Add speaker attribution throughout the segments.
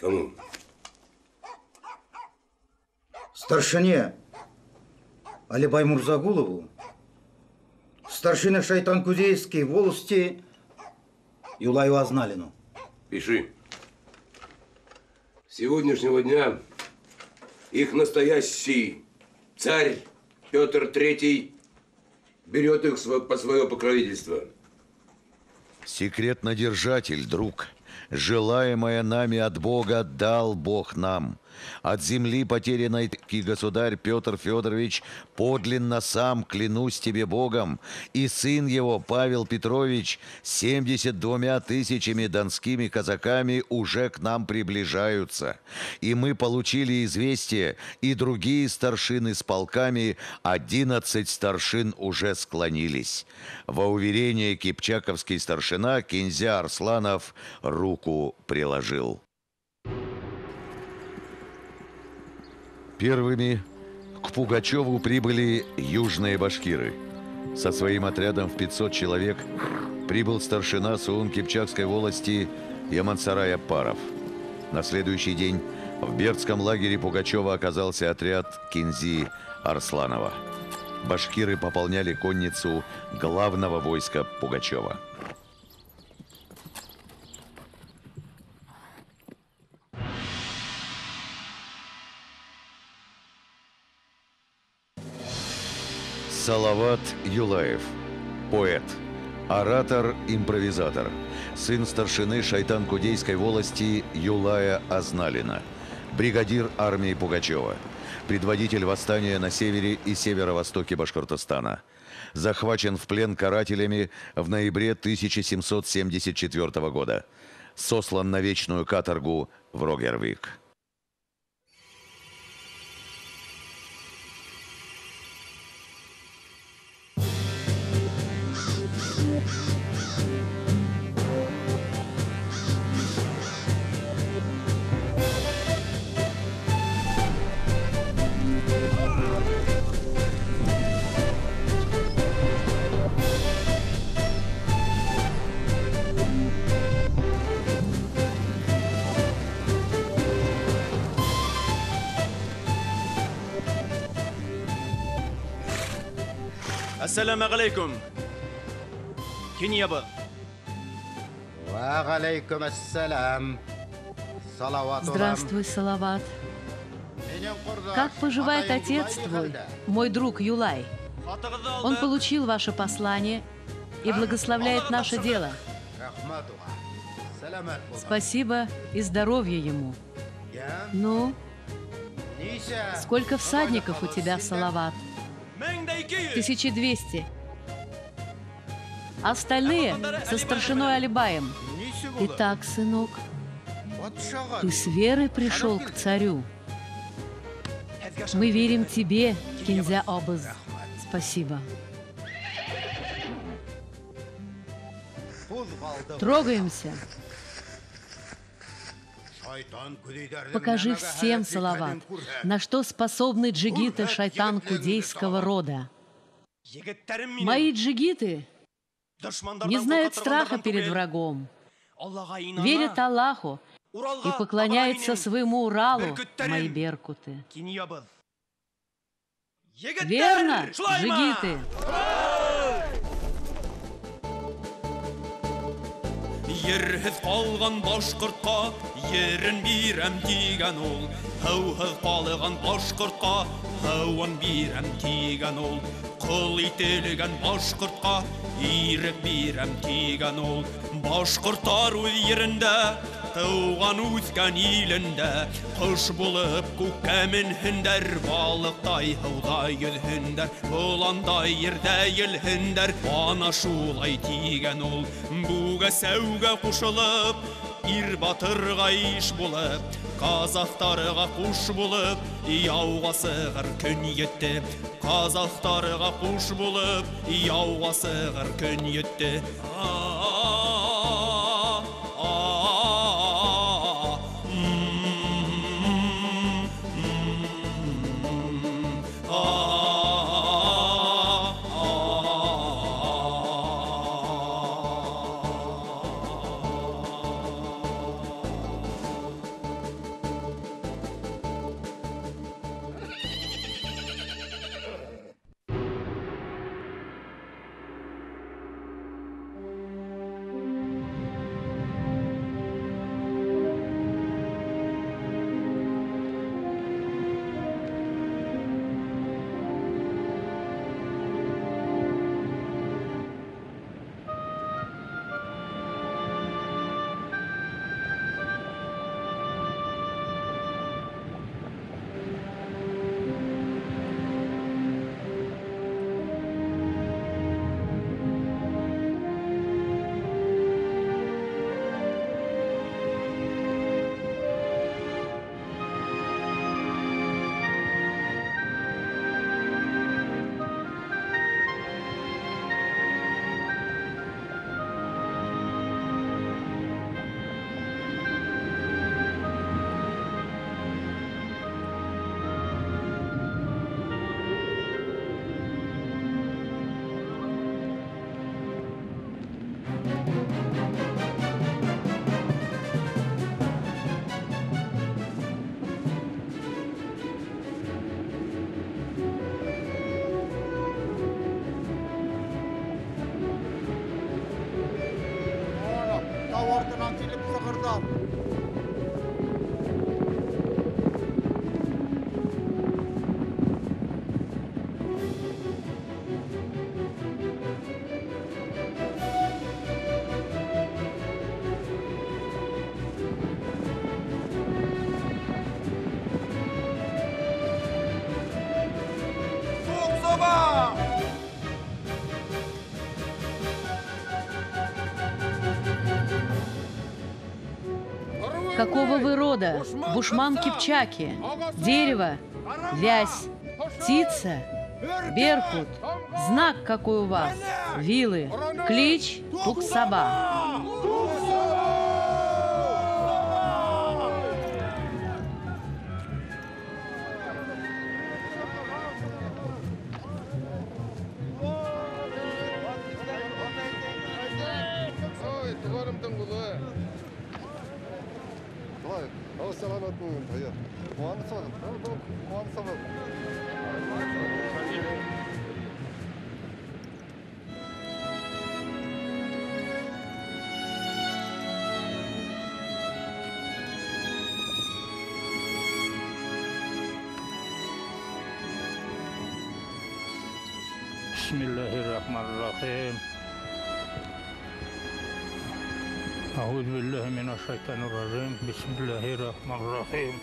Speaker 1: Кому?
Speaker 2: Старшине Алибай Мурзагулову, старшина Шайтан-Кудейской волости Юлаю Азналину.
Speaker 1: Пиши. С сегодняшнего дня их настоящий царь Петр III берет их под свое покровительство.
Speaker 3: Секретнодержатель, друг, желаемое нами от Бога дал Бог нам. От земли потерянной государь Петр Федорович подлинно сам, клянусь тебе Богом, и сын его Павел Петрович 72 тысячами донскими казаками уже к нам приближаются. И мы получили известие, и другие старшины с полками, 11 старшин уже склонились. Во уверение кипчаковский старшина Кинзя Арсланов руку приложил. Первыми к Пугачеву прибыли южные башкиры. Со своим отрядом в 500 человек прибыл старшина Суун-Кипчакской волости Ямансарай Аппаров. На следующий день в Бердском лагере Пугачева оказался отряд Кинзи Арсланова. Башкиры пополняли конницу главного войска Пугачева. Салават Юлаев, поэт, оратор, импровизатор, сын старшины Шайтан-Кудейской волости Юлая Азналина, бригадир армии Пугачева, предводитель восстания на севере и северо-востоке Башкортостана, захвачен в плен карателями в ноябре 1774 года, сослан на вечную каторгу в Рогервик.
Speaker 4: السلام عليكم كنيابا.
Speaker 5: وعليكم السلام.
Speaker 6: Здравствуй, Салават. Как поживает отец твой, мой друг Юлай? Он получил ваше послание и благословляет наше дело. Спасибо и здоровья ему. Ну, сколько всадников у тебя, Салават? 1200. Остальные со старшиной Алибаем. Итак, сынок, ты с верой пришел к царю. Мы верим тебе, Кинзя Обыз. Спасибо. Трогаемся. Покажи всем, Салават, на что способны джигиты шайтан-кудейского рода. Мои джигиты не знают страха перед врагом, верят Аллаху и поклоняются своему Уралу, мои беркуты. Верно, джигиты?
Speaker 7: Ерһез калган башкортка ерен бирәм дигән ул. Һәүһез калган башкортка һәван бирәм дигән ул. Кул ителгән башкортка ирек бирәм дигән ул. Башкортлар үз ерендә тауган үскән илендә кош булып күккә менһендәр, балыктай һыуда йөзһендәр, боландай ердә йөлһендәр. Ана шулай тигән ул. Буга сәүгә кушылып, ир батырга иш булып, казактарга куш булып, яуга сыгыр көн йетте. Казактарга куш булып, яуга сыгыр көн йетте.
Speaker 4: Ортынан келіп сығырдан. Суық соба!
Speaker 6: Какого вы рода? Бушман Кипчаки. Дерево. Вязь. Птица. Беркут. Знак какой у вас? Вилы. Клич Туксаба.
Speaker 5: بسم الله الرحمن الرحيم أعوذ بالله من الشيطان الرجيم بسم الله الرحمن الرحيم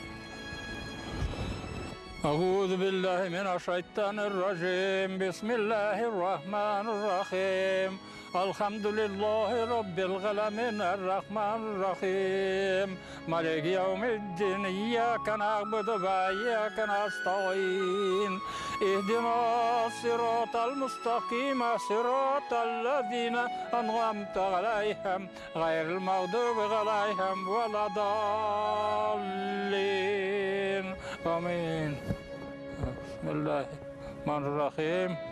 Speaker 5: أعوذ بالله من الشيطان الرجيم بسم الله الرحمن الرحيم الحمد لله رب العالمين الرحمن الرحيم مالك يوم الدين إياك نعبد وإياك نستعين اهدنا الصراط المستقيم صراط الذين أنعمت عليهم غير المغضوب عليهم ولا الضالين آمين بسم الله الرحمن الرحيم